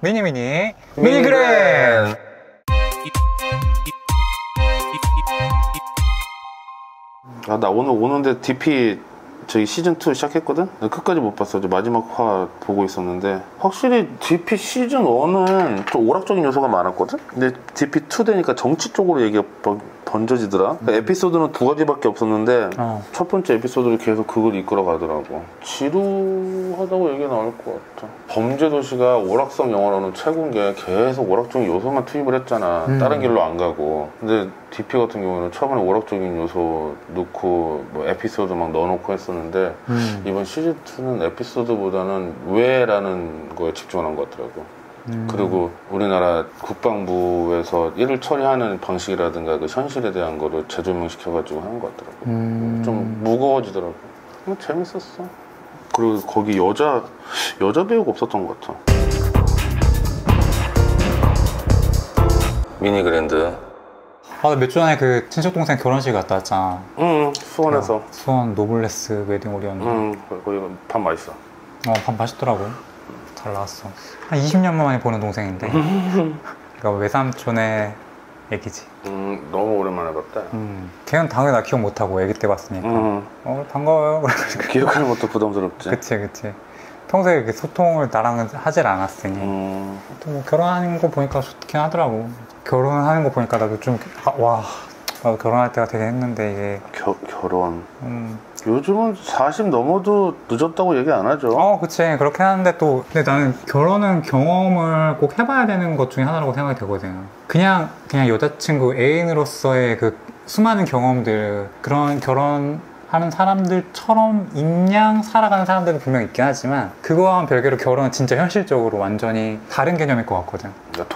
미니그랜. 아, 나 오늘 오는데 DP 저기 시즌2 시작했거든? 끝까지 못 봤어. 마지막 화 보고 있었는데 확실히 DP 시즌1은 좀 오락적인 요소가 많았거든? 근데 DP2 되니까 정치 쪽으로 얘기가 번져지더라. 그러니까 에피소드는 2가지밖에 없었는데 첫 번째 에피소드를 계속 그걸 이끌어 가더라고. 지루하다고 얘기가 나올 것 같아. 범죄도시가 오락성 영화로는 최고인 게 계속 오락적인 요소만 투입을 했잖아. 다른 길로 안 가고. 근데 DP 같은 경우는 처음에 오락적인 요소 넣고 뭐 에피소드 막 넣어놓고 했었는데 이번 시즌2는 에피소드보다는 왜라는 거에 집중한 것 같더라고. 그리고 우리나라 국방부에서 일을 처리하는 방식이라든가 그 현실에 대한 거를 재조명시켜가지고 하는 것 같더라고. 좀 무거워지더라고. 재밌었어. 그리고 거기 여자 배우가 없었던 것 같아. 미니그랜드. 아, 몇 주 전에 그 친척 동생 결혼식 갔다 왔잖아. 수원에서. 수원 노블레스 웨딩 홀이었는데. 거기 밥 맛있어. 밥 맛있더라고. 잘 나왔어. 한 20년 만에 보는 동생인데. 그러니까 외삼촌의 애기지. 너무 오랜만에 봤다. 걔는 당연히 나 기억 못하고 애기 때 봤으니까. 반가워요. 기억하는 것도 부담스럽지. 그치. 평소에 이렇게 소통을 나랑은 하질 않았으니. 또 뭐 결혼하는 거 보니까 좋긴 하더라고. 결혼하는 거 보니까 나도 좀 나도 결혼할 때가 되게 했는데 이게 결혼. 요즘은 40 넘어도 늦었다고 얘기 안 하죠. 그치. 그렇긴 한데 또 근데 나는 결혼은 경험을 꼭 해봐야 되는 것 중에 하나라고 생각이 되거든. 그냥 여자친구 애인으로서의 그 수많은 경험들, 그런 결혼하는 사람들처럼 임냥 살아가는 사람들은 분명 있긴 하지만 그거와는 별개로 결혼은 진짜 현실적으로 완전히 다른 개념일 것 같거든. 그러니까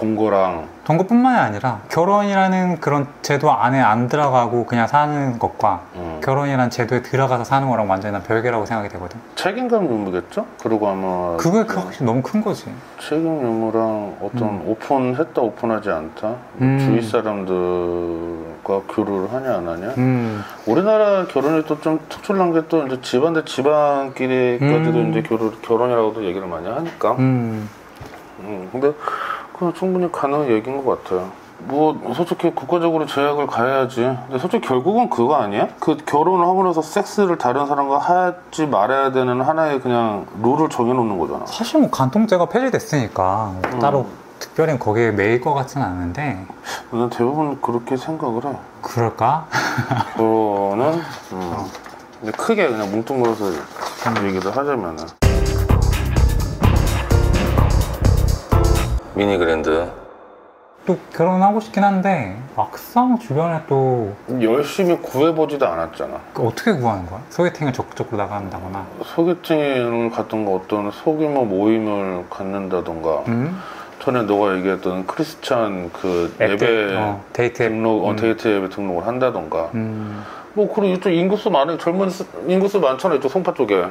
동거뿐만이 아니라 결혼이라는 그런 제도 안에 안 들어가고 그냥 사는 것과 결혼이라는 제도에 들어가서 사는 거랑 완전히 난 별개라고 생각이 되거든. 책임감 유무겠죠? 그리고 아마 그게 확실히 너무 큰 거지. 책임 유무랑 어떤 오픈했다 오픈하지 않다, 주위 사람들과 교류를 하냐 안 하냐. 우리나라 결혼이 또 좀 특출난 게 또 이제 집안 대 집안끼리까지도 이제 결혼이라고도 얘기를 많이 하니까. 근데 그건 충분히 가능한 얘기인 것 같아요. 뭐 솔직히 국가적으로 제약을 가해야지. 근데 솔직히 결국은 그거 아니야? 그 결혼을 하고 나서 섹스를 다른 사람과 하지 말아야 되는 하나의 그냥 룰을 정해놓는 거잖아. 사실 뭐 간통죄가 폐지됐으니까 따로 특별히 거기에 매일 것 같지는 않은데 난 대부분 그렇게 생각을 해. 그럴까? 그거는 근데 크게 그냥 뭉뚱그려서 얘기를 하자면은 미니그랜드. 또 결혼하고 싶긴 한데 막상 주변에 또 열심히 구해보지도 않았잖아. 어떻게 구하는 거야? 소개팅을 적극적으로 나간다거나 소개팅을 갔던가 어떤 소규모 모임을 갖는다던가 전에 너가 얘기했던 크리스찬 그 예배 데이트 앱 데이트 앱에 등록을 한다던가 뭐 그리고 이쪽 인구수 많은 젊은 인구수 많잖아. 이쪽 송파 쪽에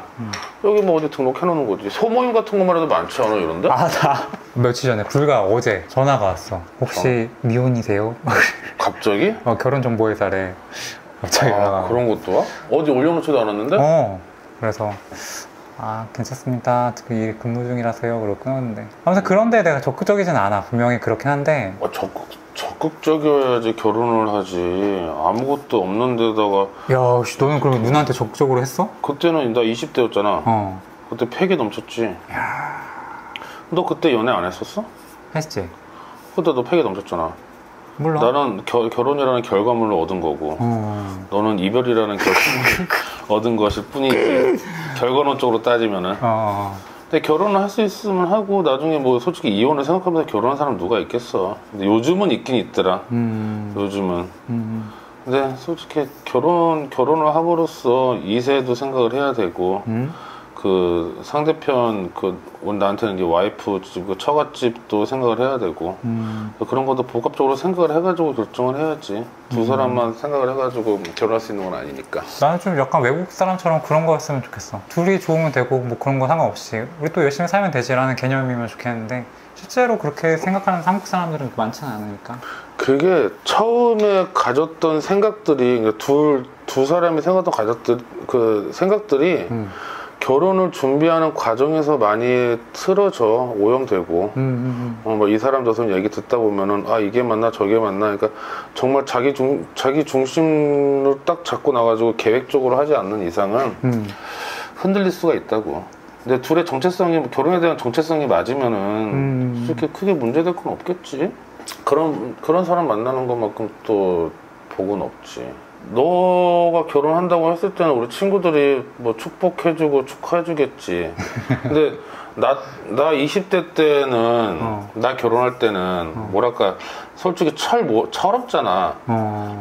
여기 뭐 어디 등록해놓는 거지. 소모임 같은 것만 해도 많지 않아 이런데? 나 며칠 전에 불과 어제 전화가 왔어. 혹시 미혼이세요? 갑자기? 결혼정보회사래. 갑자기 전화가. 그런 것도 와? 어디 올려놓지도 않았는데? 그래서 괜찮습니다. 일 근무 중이라서요. 그러고 끊었는데. 아무튼 그런데 내가 적극적이진 않아. 분명히 그렇긴 한데. 적극적이어야지 결혼을 하지. 아무것도 없는 데다가. 야, 너는 그럼 누나한테 적극적으로 했어? 그때는 나 20대였잖아. 그때 패기 넘쳤지. 야. 너 그때 연애 안 했었어? 했지. 그때 너 패기 넘쳤잖아. 몰라. 나는 결혼이라는 결과물을 얻은 거고 너는 이별이라는 결과물을 얻은 것일 뿐이지. 결과론적으로 따지면은. 근데 결혼을 할 수 있으면 하고 나중에 뭐 솔직히 이혼을 생각하면서 결혼한 사람 누가 있겠어. 근데 요즘은 있긴 있더라. 요즘은. 근데 솔직히 결혼을 함으로써 2세도 생각을 해야 되고 그 상대편 나한테는 이제 와이프 집, 그 처갓집도 생각을 해야 되고 그런 것도 복합적으로 생각을 해가지고 결정을 해야지. 두 사람만 생각을 해가지고 결혼할 수 있는 건 아니니까. 나는 좀 약간 외국 사람처럼 그런 거였으면 좋겠어. 둘이 좋으면 되고 뭐 그런 거 상관없이 우리 또 열심히 살면 되지라는 개념이면 좋겠는데 실제로 그렇게 생각하는 한국 사람들은 많지는 않으니까. 그게 처음에 가졌던 생각들이 두 사람이 가졌던 그 생각들이 결혼을 준비하는 과정에서 많이 틀어져 오염되고 뭐 이 사람 저 사람 얘기 듣다 보면은 아 이게 맞나 저게 맞나 그러니까 정말 자기 중심으로 딱 잡고 나가지고 계획적으로 하지 않는 이상은 흔들릴 수가 있다고. 근데 둘의 정체성이 결혼에 대한 정체성이 맞으면은 그렇게 크게 문제될 건 없겠지. 그런 사람 만나는 것만큼 또 복은 없지. 너가 결혼한다고 했을 때는 우리 친구들이 뭐 축복해주고 축하해주겠지. 근데 나 20대 때는 나 결혼할 때는 뭐랄까 솔직히 철없잖아.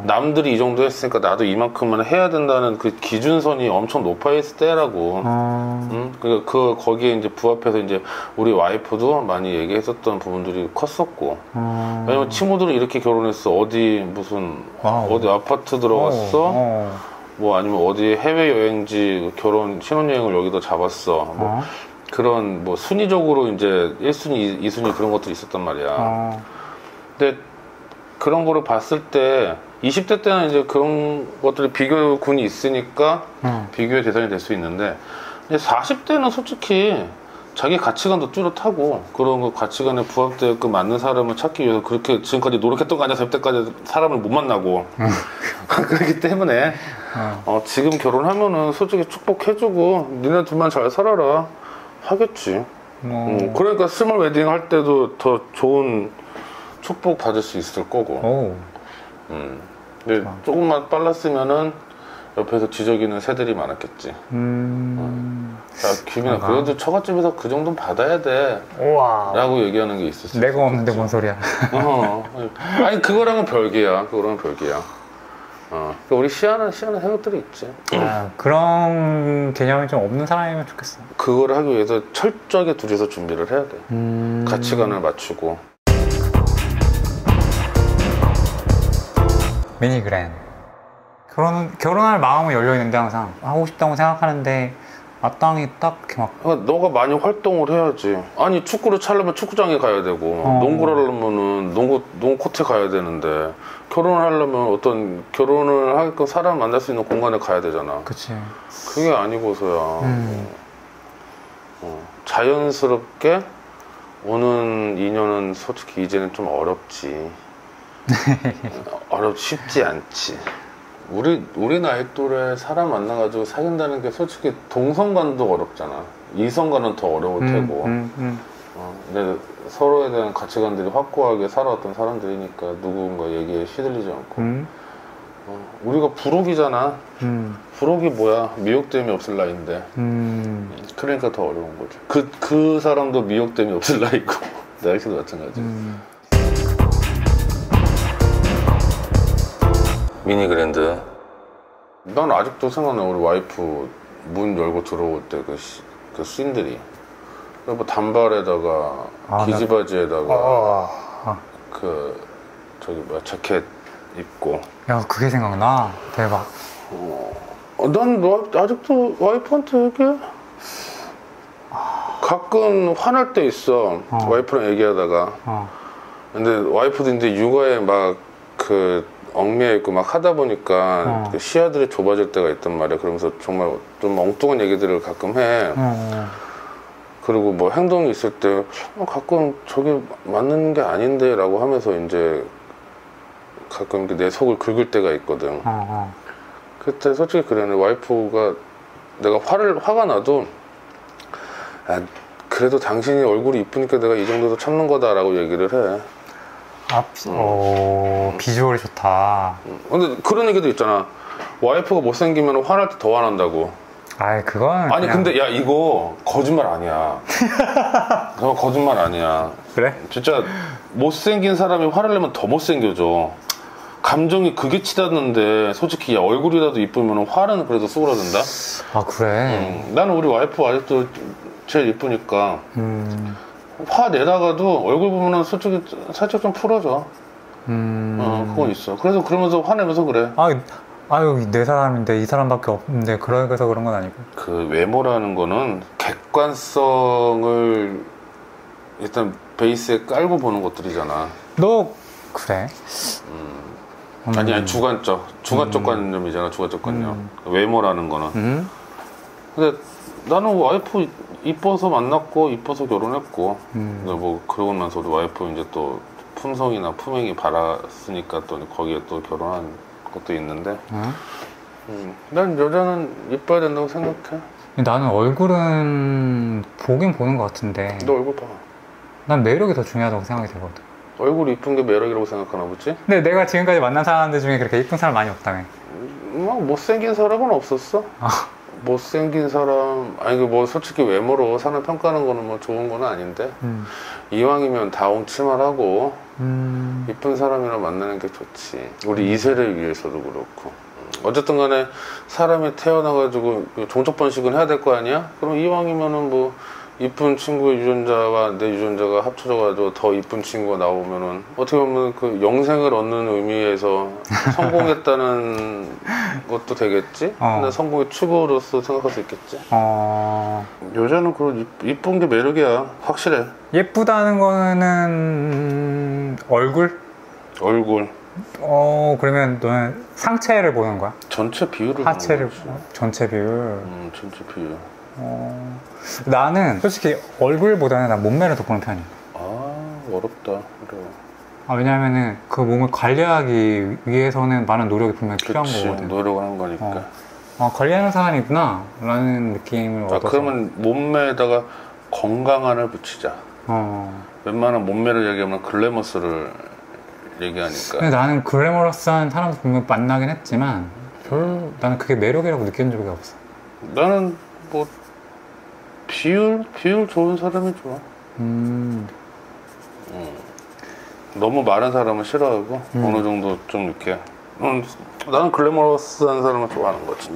남들이 이 정도 했으니까 나도 이만큼은 해야 된다는 그 기준선이 엄청 높아 있을 때라고. 그러니까 거기에 이제 부합해서 이제 우리 와이프도 많이 얘기했었던 부분들이 컸었고. 왜냐면 친구들은 이렇게 결혼했어. 어디 무슨 어디 아파트 들어갔어. 뭐 아니면 어디 해외 여행지 결혼 신혼여행을 여기다 잡았어. 뭐 그런 뭐 순위적으로 이제 1순위, 2순위 그런 것들이 있었단 말이야. 근데 그런 거를 봤을 때 20대 때는 이제 그런 것들이 비교군이 있으니까 비교의 대상이 될 수 있는데 40대는 솔직히 자기 가치관도 뚜렷하고 그런 거 가치관에 부합되게끔 맞는 사람을 찾기 위해서 그렇게 지금까지 노력했던 거 아니야. 40대까지 사람을 못 만나고 그렇기 때문에 지금 결혼하면은 솔직히 축복해주고 니네 둘만 잘 살아라 하겠지. 그러니까 스몰 웨딩 할 때도 더 좋은 축복 받을 수 있을 거고. 근데 조금만 빨랐으면은 옆에서 지저귀는 새들이 많았겠지. 야, 김이나 그래도 처갓집에서 그 정도는 받아야 돼. 우와. 라고 얘기하는 게 있을 수 있어. 내가 없는데 뭔 소리야. 아니 그거랑은 별개야. 그러니까 우리 시원한 생각들이 있지. 그런 개념이 좀 없는 사람이면 좋겠어. 그거를 하기 위해서 철저하게 둘이서 준비를 해야 돼. 가치관을 맞추고. 미니그랜. 결혼할 마음은 열려있는데 항상 하고 싶다고 생각하는데 마땅히 딱 이렇게 막. 너가 많이 활동을 해야지. 아니 축구를 차려면 축구장에 가야 되고 농구를 하려면은 농구 코트에 가야 되는데 결혼을 하려면 어떤 결혼을 하게끔 사람 만날 수 있는 공간에 가야 되잖아. 그치. 그게 아니고서야 자연스럽게 오는 인연은 솔직히 이제는 좀 어렵지. 쉽지 않지. 우리 나이 또래 사람 만나가지고 사귄다는 게 솔직히 동성간도 어렵잖아. 이성간은 더 어려울 테고. 근데 서로에 대한 가치관들이 확고하게 살아왔던 사람들이니까 누군가 얘기에 시들리지 않고. 우리가 부록이잖아. 부록이 뭐야? 미혹됨이 없을 나이인데. 그러니까 더 어려운 거지. 그 사람도 미혹됨이 없을 나이고. 나 이렇게도 마찬가지. 미니그랜드. 난 아직도 생각나. 우리 와이프 문 열고 들어올 때 그 씬들이. 뭐 단발에다가 기지바지에다가 자켓 입고. 야 그게 생각나. 대박. 난 아직도 와이프한테 얘기해. 가끔 화날 때 있어. 와이프랑 얘기하다가. 근데 와이프도 이제 육아에 막 얽매여 있고 막 하다 보니까 그 시야들이 좁아질 때가 있단 말이야. 그러면서 정말 좀 엉뚱한 얘기들을 가끔 해. 그리고 뭐 행동이 있을 때 가끔 저게 맞는 게 아닌데 라고 하면서 이제 가끔 내 속을 긁을 때가 있거든. 그때 솔직히 그래. 와이프가 내가 화가 나도 그래도 당신이 얼굴이 이쁘니까 내가 이 정도도 참는 거다 라고 얘기를 해. 비주얼이 좋다. 근데 그런 얘기도 있잖아. 와이프가 못생기면 화날 때 더 화난다고. 그건 아니 근데 야 이거 거짓말 아니야. 그거 거짓말 아니야. 그래? 진짜 못생긴 사람이 화를 내면 더 못생겨져. 감정이 극에 치닫는데 솔직히 야, 얼굴이라도 이쁘면 화는 그래도 수그러든다. 그래? 나는 우리 와이프 아직도 제일 이쁘니까 화 내다가도 얼굴 보면은 솔직히 살짝 좀 풀어져. 그건 있어. 그래서 그러면서 화내면서 그래. 내 사람인데 이 사람밖에 없는데 그래서 그런 건 아니고. 그 외모라는 거는 객관성을 일단 베이스에 깔고 보는 것들이잖아. 너 그래? 아니 주관적 관념이잖아. 주관적 관념. 외모라는 거는. 근데 나는 와이프 이뻐서 만났고 이뻐서 결혼했고 근데 뭐 그러고 나서도 와이프 이제 또 품성이나 품행이 바랐으니까 또 거기에 또 결혼한 것도 있는데 난 여자는 이뻐야 된다고 생각해. 나는 얼굴은 보긴 보는 것 같은데 너 얼굴 봐. 난 매력이 더 중요하다고 생각이 되거든. 얼굴 이쁜 게 매력이라고 생각하나 보지? 근데 내가 지금까지 만난 사람들 중에 그렇게 이쁜 사람 많이 없다며. 뭐 못생긴 사람은 없었어. 못생긴 사람 아니 그 뭐 솔직히 외모로 사람 평가하는 거는 뭐 좋은 건 아닌데 이왕이면 다홍치마하고 이쁜 사람이랑 만나는 게 좋지. 우리 2세를 위해서도 그렇고. 어쨌든 간에 사람이 태어나가지고 종족 번식은 해야 될 거 아니야? 그럼 이왕이면은 뭐 이쁜 친구의 유전자와 내 유전자가 합쳐져가지고 더 이쁜 친구가 나오면은 어떻게 보면 그 영생을 얻는 의미에서 성공했다는 것도 되겠지? 근데 성공의 추구로서 생각할 수 있겠지? 여자는 그런 이쁜 게 매력이야. 확실해. 예쁘다는 거는 얼굴? 얼굴. 그러면 너는 상체를 보는 거야? 전체 비율을 하체를 보는 거지. 전체 비율. 전체 비율. 나는 솔직히 얼굴보다는 난 몸매를 더 보는 편이야. 어렵다. 그래. 왜냐면은 그 몸을 관리하기 위해서는 많은 노력이 분명히 필요한 그치, 거거든. 노력을 한 거니까. 관리하는 사람이구나 라는 느낌을 얻어서. 그러면 몸매에다가 건강한을 붙이자. 웬만한 몸매를 얘기하면 글래머스를 얘기하니까. 근데 나는 글래머러스한 사람도 분명 만나긴 했지만 나는 그게 매력이라고 느낀 적이 없어. 나는 뭐 비율 좋은 사람이 좋아. 너무 마른 사람은 싫어하고 어느 정도 좀 이렇게. 나는 글래머러스한 사람을 좋아하는 거지.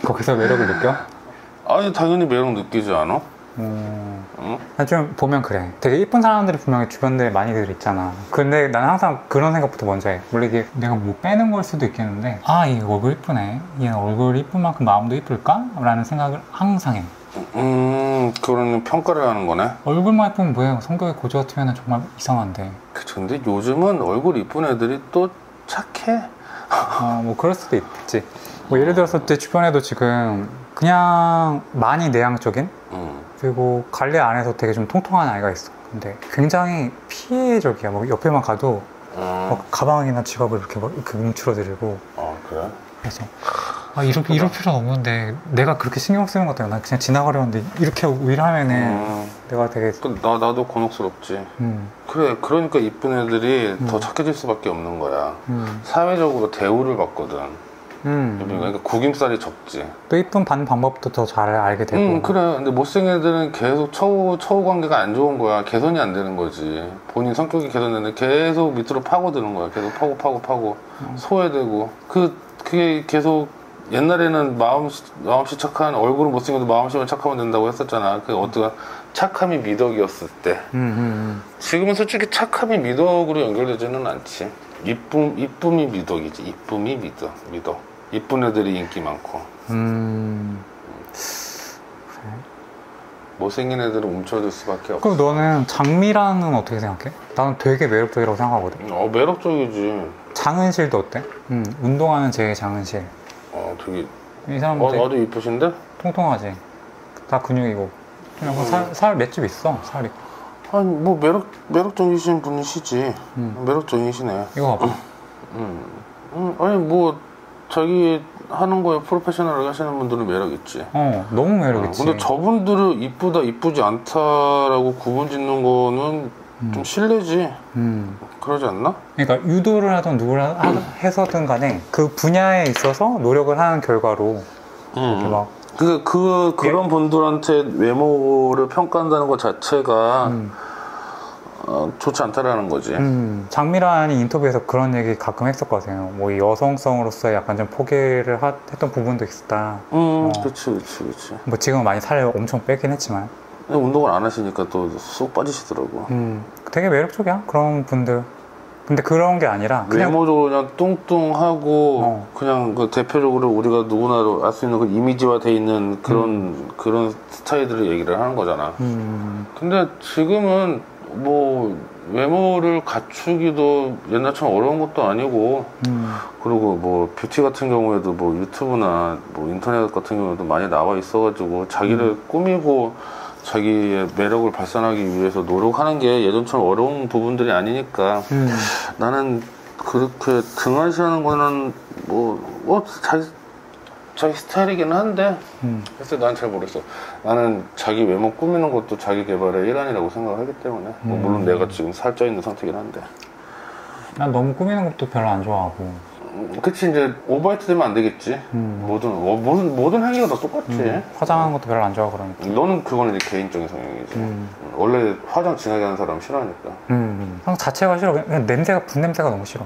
거기서 매력을 느껴? 아니 당연히 매력 느끼지 않아? 좀 보면 그래. 되게 이쁜 사람들이 분명히 주변에 많이들 있잖아. 근데 나는 항상 그런 생각부터 먼저 해. 원래 이게 내가 뭐 빼는 걸 수도 있겠는데 이 얼굴 이쁘네. 얘 얼굴 이쁜 만큼 마음도 이쁠까? 라는 생각을 항상 해. 그런 평가를 하는 거네. 얼굴만 이쁘면 뭐야? 성격이 고조 같으면 정말 이상한데. 근데 요즘은 얼굴 이쁜 애들이 또 착해. 뭐 그럴 수도 있지. 뭐 예를 들어서 내 주변에도 지금 그냥 많이 내향적인 그리고 관리 안 해서 되게 좀 통통한 아이가 있어. 근데 굉장히 피해적이야. 뭐 옆에만 가도 가방이나 지갑을 이렇게 움츠러들고. 그래? 그래서 이럴 필요는 없는데 내가 그렇게 신경 쓰는 것 같아. 난 그냥 지나가려는데 이렇게 오히려 하면은 내가 되게 나도 곤혹스럽지. 그래, 그러니까 이쁜 애들이 더 착해질 수밖에 없는 거야. 사회적으로 대우를 받거든. 그러니까 구김살이 적지. 또 이쁜 받는 방법도 더 잘 알게 되고. 그래. 근데 못생긴 애들은 계속 처우 관계가 안 좋은 거야. 개선이 안 되는 거지. 본인 성격이 개선되는데 계속 밑으로 파고드는 거야. 계속 파고 소외되고. 그게 계속 옛날에는 마음씨 착한, 얼굴은 못생겨도 마음씨만 착하면 된다고 했었잖아. 그 어떤 착함이 미덕이었을 때. 지금은 솔직히 착함이 미덕으로 연결되지는 않지. 이쁨이 미덕이지. 이쁨이 미덕. 이쁜 애들이 인기 많고. 그래? 못생긴 애들은 움츠러들 수밖에 없어. 그럼 너는 장미라는 어떻게 생각해? 나는 되게 매력적이라고 생각하거든. 매력적이지. 장은실도 어때? 운동하는 제 장은실. 되게. 이 사람들 나도 이쁘신데? 통통하지. 다 근육이고. 그냥 살 몇 집 있어, 살이. 아니, 뭐 매력적이신 분이시지. 매력적이시네. 이거 봐봐. 아니, 뭐 자기 하는 거에 프로페셔널하게 하시는 분들은 매력 있지. 너무 매력 있지. 근데 저분들을 이쁘다 이쁘지 않다라고 구분 짓는 거는 좀 실례지. 그러지 않나? 그러니까 유도를 하든 누구를 해서든 간에 그 분야에 있어서 노력을 하는 결과로 이렇게 막 그런 분들한테 외모를 평가한다는 것 자체가 좋지 않다라는 거지. 장미란이 인터뷰에서 그런 얘기 가끔 했었거든요. 뭐 여성성으로서의 약간 좀 포기를 했던 부분도 있었다. 그렇지. 뭐 지금은 많이 살 엄청 빼긴 했지만. 운동을 안 하시니까 또 쏙 빠지시더라고. 되게 매력적이야 그런 분들. 근데 그런 게 아니라 그냥 외모적으로 그냥 뚱뚱하고 그냥 그 대표적으로 우리가 누구나 알 수 있는 그 이미지화 돼 있는 그런 스타일들을 얘기를 하는 거잖아. 근데 지금은 뭐 외모를 갖추기도 옛날처럼 어려운 것도 아니고 그리고 뭐 뷰티 같은 경우에도 뭐 유튜브나 뭐 인터넷 같은 경우에도 많이 나와 있어가지고 자기를 꾸미고 자기의 매력을 발산하기 위해서 노력하는 게 예전처럼 어려운 부분들이 아니니까 나는 그렇게 등한시하는 거는 뭐 자기 스타일이긴 한데 글쎄 난 잘 모르겠어. 나는 자기 외모 꾸미는 것도 자기 개발의 일환이라고 생각하기 때문에 뭐 물론 내가 지금 살쪄 있는 상태긴 한데 난 너무 꾸미는 것도 별로 안 좋아하고. 그치 이제 오버하이트 되면 안 되겠지. 모든 행위가 다 똑같지. 화장하는 것도 별로 안 좋아하고 그러니까. 너는 그거는 이제 개인적인 성향이지. 원래 화장 진하게 하는 사람 싫어하니까. 향수 자체가 싫어. 그냥 냄새가 분냄새가 너무 싫어.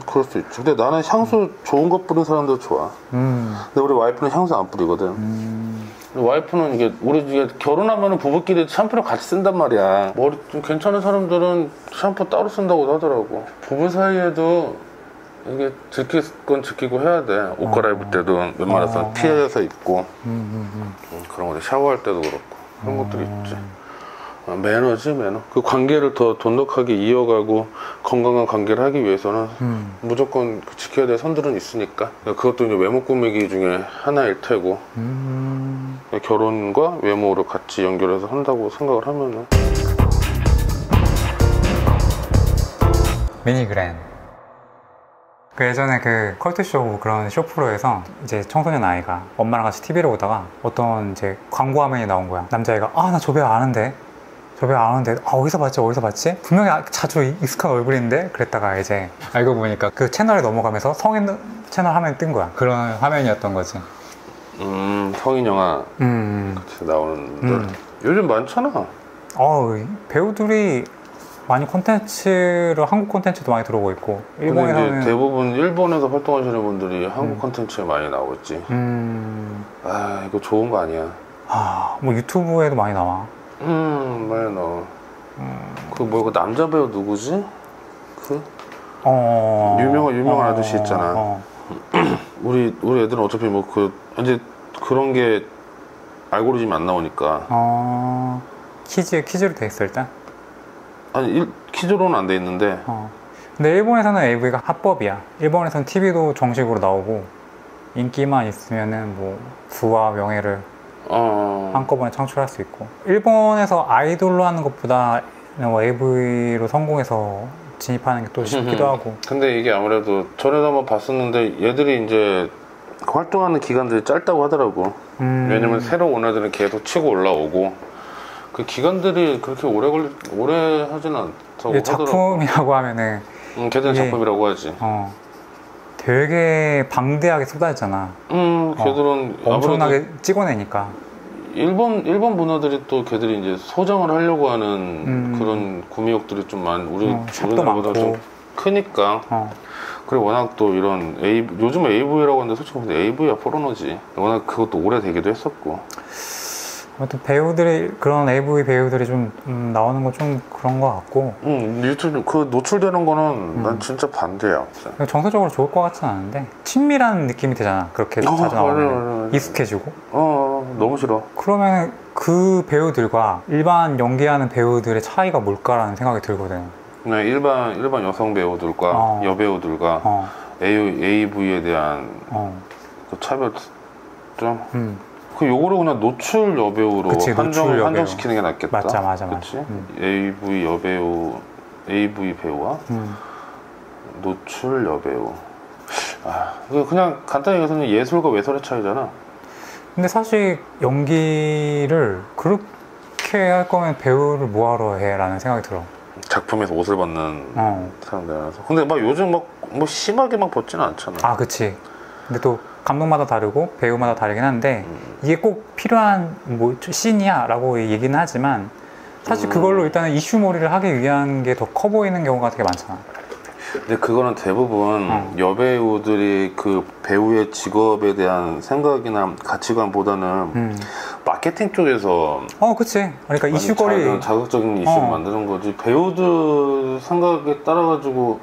그럴 수 있지. 근데 나는 향수 좋은 거 뿌리는 사람도 좋아. 근데 우리 와이프는 향수 안 뿌리거든. 와이프는 이게 우리 이게 결혼하면 부부끼리 샴푸를 같이 쓴단 말이야. 머리 좀 괜찮은 사람들은 샴푸 따로 쓴다고 하더라고. 부부 사이에도 이게 지킬 건 지키고 해야 돼. 옷 갈아입을 때도 웬만해서 피해서 입고 그런 거지. 샤워할 때도 그렇고 그런 것들이 있지. 매너지 매너. 그 관계를 더 돈독하게 이어가고 건강한 관계를 하기 위해서는 무조건 지켜야 될 선들은 있으니까 그것도 이제 외모 꾸미기 중에 하나일 테고 결혼과 외모를 같이 연결해서 한다고 생각을 하면은 미니그랜. 그 예전에 그 컬투쇼 그런 쇼프로에서 이제 청소년 아이가 엄마랑 같이 TV를 보다가 어떤 이제 광고 화면이 나온 거야. 남자애가 나 저 배우 아는데 어디서 봤지? 분명히 자주 익숙한 얼굴인데? 그랬다가 이제 알고 보니까 그 채널에 넘어가면서 성인 채널 화면이 뜬 거야. 그런 화면이었던 거지. 성인 영화 같이 나오는 분들 요즘 많잖아. 배우들이 많이 한국 콘텐츠도 많이 들어오고 있고 일본에서는 대부분 일본에서 활동하시는 분들이 한국 콘텐츠에 많이 나오고 있지. 이거 좋은 거 아니야. 뭐 유튜브에도 많이 나와. 많이 나와. 그 남자 배우 누구지? 유명한 아저씨 있잖아. 우리 애들은 어차피 이제 그런 게 알고리즘이 안 나오니까. 키즈로 돼 있어 일단. 아니 키즈로는 안 돼 있는데. 근데 일본에서는 AV가 합법이야. 일본에서는 TV도 정식으로 나오고 인기만 있으면은 뭐 부와 명예를 한꺼번에 창출할 수 있고. 일본에서 아이돌로 하는 것보다 AV로 성공해서 진입하는 게 또 쉽기도 하고. 근데 이게 아무래도 전에도 한번 봤었는데 얘들이 이제 활동하는 기간들이 짧다고 하더라고. 왜냐면 새로 온 애들은 계속 치고 올라오고 그 기간들이 그렇게 오래 하진 않다고 하더라고. 작품이라고 하면은 걔들은 작품이라고 하지. 되게 방대하게 쏟아졌잖아. 걔들은 엄청나게 찍어내니까. 일본 문화들이 또 걔들이 이제 소장을 하려고 하는 그런 구미욕들이 좀 우리나라보다 좀 크니까. 그리고 워낙 또 이런 요즘 AV라고 하는데 솔직히 근데 AV야 포르노지. 워낙 그것도 오래되기도 했었고. 아무튼 배우들이 그런 AV 배우들이 좀 나오는 건 좀 그런 것 같고. 유튜브 그 노출되는 거는 난 진짜 반대야. 정서적으로 좋을 것 같지는 않은데 친밀한 느낌이 되잖아. 그렇게 자주 나오면 익숙해지고. 너무 싫어. 그러면 그 배우들과 일반 연기하는 배우들의 차이가 뭘까라는 생각이 들거든. 그냥 일반 여성 배우들과 여배우들과 AV에 대한 그 차별점. 요거를 그냥 노출 여배우로 한정시키는 게 낫겠다. 맞아. 그치? AV 여배우, AV 배우와 노출 여배우. 그냥 간단히 얘기해서는 예술과 외설의 차이잖아. 근데 사실 연기를 그렇게 할 거면 배우를 뭐하러 해? 라는 생각이 들어. 작품에서 옷을 벗는 사람들이라서. 근데 요즘 심하게 벗지는 않잖아. 그치. 근데 또 감독마다 다르고 배우마다 다르긴 한데 이게 꼭 필요한 씬이야 라고 얘기는 하지만 사실 그걸로 일단은 이슈몰이를 하기 위한 게 더 커 보이는 경우가 되게 많잖아. 근데 그거는 대부분 여배우들이 그 배우의 직업에 대한 생각이나 가치관보다는 마케팅 쪽에서 그치. 그러니까 이슈거리 자극적인 이슈를 만드는 거지. 배우들 생각에 따라 가지고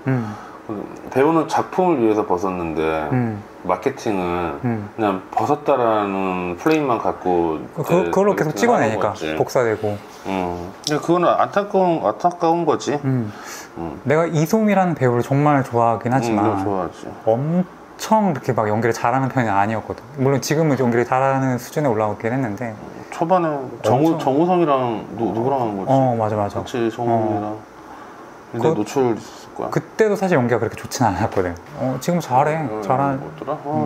배우는 작품을 위해서 벗었는데 마케팅은 그냥 벗었다라는 플레임만 갖고 그걸로 계속 찍어내니까 복사되고. 근데 그거는 안타까운 거지. 내가 이솜이라는 배우를 정말 좋아하긴 하지만 좋아하지. 엄청 이렇게 막 연기를 잘하는 편이 아니었거든. 물론 지금은 연기를 잘하는 수준에 올라오긴 했는데 초반에 정우성이랑 누구랑 한 거지? 맞아. 같이 정우성이랑. 근데 노출 있었을 거야. 그때도 사실 연기가 그렇게 좋진 않았거든. 지금 잘해. 뭐더라?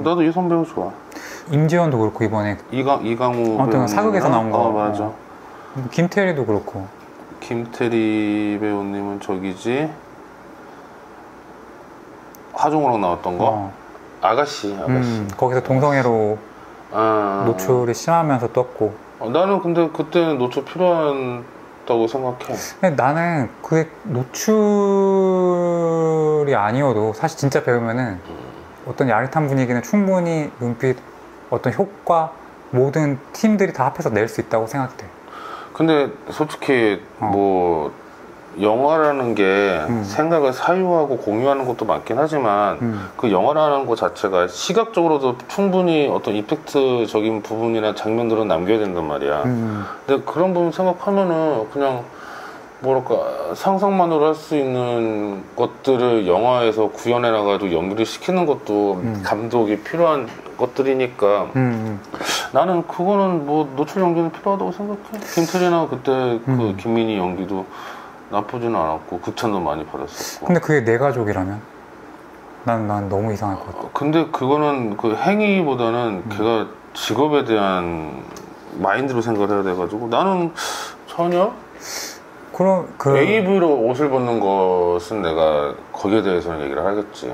나도 이솜 배우 좋아. 임지원도 그렇고 이번에 이강우 배우 사극에서 나온 거. 맞아. 김태리도 그렇고. 김태리 배우님은 저기지. 하종우랑 나왔던 거. 아가씨. 거기서 동성애로 노출이 심하면서 떴고. 나는 근데 그때는 노출 필요하다고 생각해. 근데 나는 그게 노출이 아니어도 사실 진짜 배우면은 어떤 야릇한 분위기는 충분히 눈빛, 어떤 효과, 모든 팀들이 다 합해서 낼 수 있다고 생각돼. 근데 솔직히 뭐 영화라는 게 생각을 사유하고 공유하는 것도 많긴 하지만 그 영화라는 것 자체가 시각적으로도 충분히 어떤 이펙트적인 부분이나 장면들은 남겨야 된단 말이야. 근데 그런 부분 생각하면은 그냥 뭐랄까 상상만으로 할 수 있는 것들을 영화에서 구현해놔가지고 연기를 시키는 것도 감독이 필요한 것들이니까 나는 그거는 뭐 노출 연기는 필요하다고 생각해. 김태리나 그때 그 김민희 연기도 나쁘지는 않았고 극찬도 많이 받았었고. 근데 그게 내 가족이라면? 난 너무 이상할 것 같아. 근데 그거는 그 행위보다는 걔가 직업에 대한 마인드로 생각을 해야 돼가지고 나는 전혀 그럼 AV로 옷을 벗는 것은 내가 거기에 대해서는 얘기를 하겠지.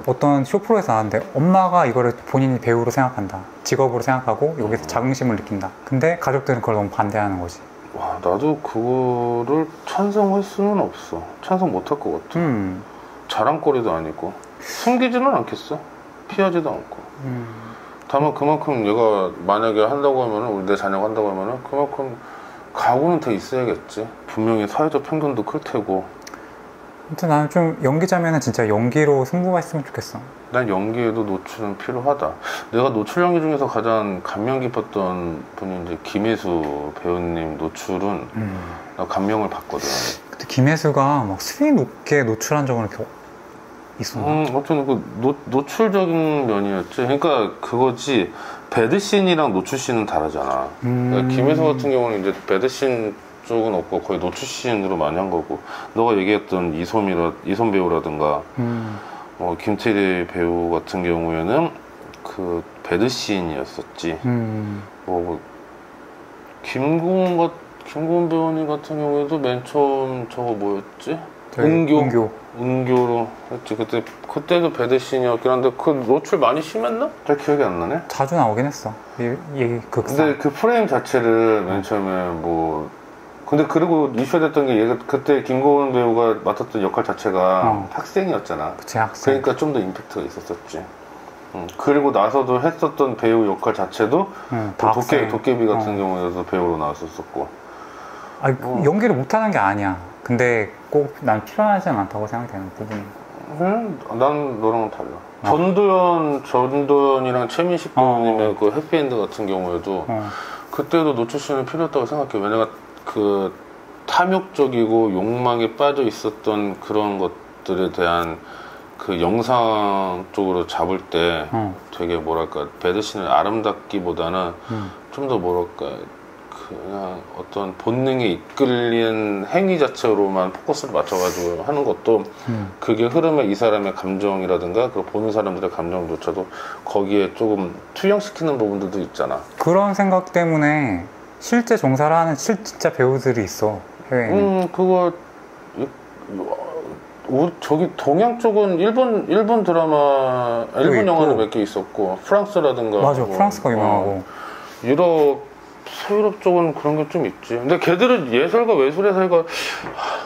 어떤 쇼프로에서 나왔는데 엄마가 이거를 본인이 배우로 생각한다, 직업으로 생각하고 여기서 자긍심을 느낀다. 근데 가족들은 그걸 너무 반대하는 거지. 와, 나도 그거를 찬성할 수는 없어. 찬성 못할 것 같아. 자랑거리도 아니고 숨기지는 않겠어. 피하지도 않고. 다만 그만큼 얘가 만약에 한다고 하면은, 우리 내 자녀가 한다고 하면은 그만큼 각오는 돼 있어야겠지. 분명히 사회적 편견도 클 테고. 아무튼 나는 좀 연기자면은 진짜 연기로 승부가 있으면 좋겠어. 난 연기에도 노출은 필요하다. 내가 노출 연기 중에서 가장 감명 깊었던 분이 이제 김혜수 배우님 노출은 나 감명을 받거든. 그때 김혜수가 막 수위 높게 노출한 적은 이렇게 있었나? 어쨌든 그 노출적인 면이었지. 그러니까 그거지. 배드씬이랑 노출씬은 다르잖아. 그러니까 김혜수 같은 경우는 이제 배드씬 쪽은 없고 거의 노출씬으로 많이 한 거고, 너가 얘기했던 이솜 배우라든가 김태리 배우 같은 경우에는 그 배드씬이었었지. 뭐 김고은 배우님 같은 경우에도 맨 처음 저거 뭐였지? 은교로 했지. 그때도 배드씬이었긴 한데 그 노출 많이 심했나? 잘 기억이 안 나네. 자주 나오긴 했어. 근데 그 프레임 자체를 맨 처음에 뭐, 근데 그리고 이슈가 됐던 게 얘가 그때 김고은 배우가 맡았던 역할 자체가 학생이었잖아. 그치, 학생. 그러니까 좀 더 임팩트가 있었었지. 그리고 나서도 했었던 배우 역할 자체도 도깨비 같은 경우에도 배우로 나왔었고. 아니, 연기를 못하는 게 아니야. 근데 꼭 난 필요하지 않다고 생각되는 부분이. 난 너랑은 달라. 전도연이랑 최민식 배우님의 그 해피엔드 같은 경우에도 그때도 노출씬이 필요했다고 생각해. 왜냐면 그 탐욕적이고 욕망에 빠져 있었던 그런 것들에 대한 그 영상 쪽으로 잡을 때 되게 뭐랄까 배드씬을 아름답기보다는 좀 더 뭐랄까 그냥 어떤 본능에 이끌린 행위 자체로만 포커스를 맞춰가지고 하는 것도 그게 흐름에 이 사람의 감정이라든가 그 보는 사람들의 감정조차도 거기에 조금 투영시키는 부분들도 있잖아. 그런 생각 때문에 실제 종사를 하는 진짜 배우들이 있어, 해외에는. 그거 저기 동양 쪽은 일본 드라마, 일본 영화도 몇 개 있었고, 프랑스라든가. 맞아, 프랑스가 유명하고. 서유럽 쪽은 그런 게 좀 있지. 근데 걔들은 예술과 외술의 사이가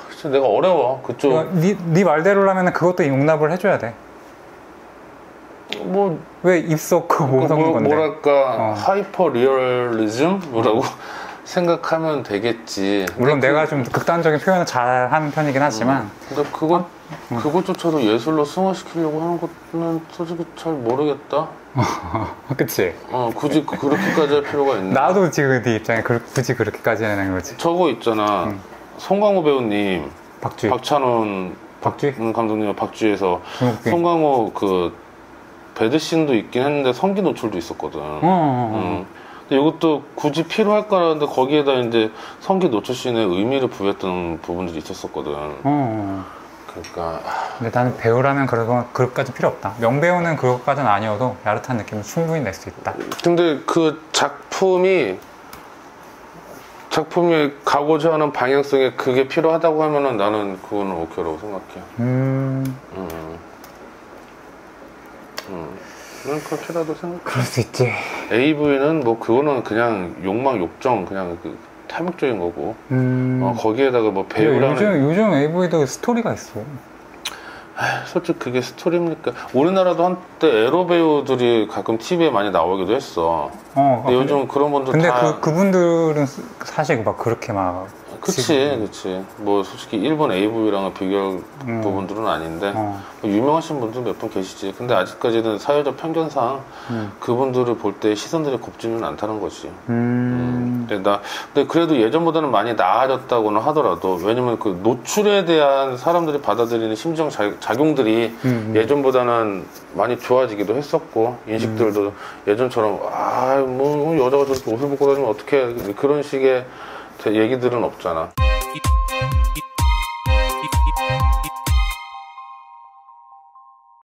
진짜 내가 어려워. 그쪽. 네 말대로라면 그것도 용납을 해줘야 돼. 왜 입 썩고 못 섞는 건데. 뭐랄까 하이퍼 리얼리즘? 뭐라고 생각하면 되겠지. 물론 내가 좀 극단적인 표현을 잘 하는 편이긴 하지만 근데 그것조차도 예술로 승화시키려고 하는 것은 솔직히 잘 모르겠다. 그치? 굳이 그렇게까지 할 필요가 있나? 나도 지금 네 입장에 굳이 그렇게까지 하는 거지. 저거 있잖아. 송강호 배우님, 박쥐. 박찬원 박쥐? 감독님 박쥐에서 중국인. 송강호 그 배드씬도 있긴 했는데 성기 노출도 있었거든. 근데 이것도 굳이 필요할까라는데 거기에다 이제 성기 노출 씬에 의미를 부여했던 부분들이 있었었거든. 그러니까 근데 나는 배우라면 그것까지 필요 없다. 명배우는 그것까지는 아니어도 야릇한 느낌을 충분히 낼 수 있다. 근데 그 작품이 가고자 하는 방향성에 그게 필요하다고 하면은 나는 그거는 오케이라고 생각해. 난 그렇게라도 생각해. 그럴 수 있지. AV는 뭐 그거는 그냥 욕망 욕정 그냥 그 탐욕적인 거고. 거기에다가 뭐 배우라는 요즘 AV도 스토리가 있어. 솔직히 그게 스토리입니까? 우리나라도 한때 에로 배우들이 가끔 TV에 많이 나오기도 했어. 근데 요즘 그런 분들 근데 다 그분들은 사실 막 그렇게 막 그치. 뭐 솔직히 일본 AV랑은 비교할 부분들은 아닌데 뭐 유명하신 분들 몇 분 계시지. 근데 아직까지는 사회적 편견상 그분들을 볼 때 시선들이 곱지는 않다는 거지. 근데 그래도 예전보다는 많이 나아졌다고는 하더라도 왜냐면 그 노출에 대한 사람들이 받아들이는 심정 작용들이 예전보다는 많이 좋아지기도 했었고 인식들도 예전처럼 뭐 여자가 저렇게 옷을 벗고 다니면 어떡해 그런 식의 얘기들은 없잖아.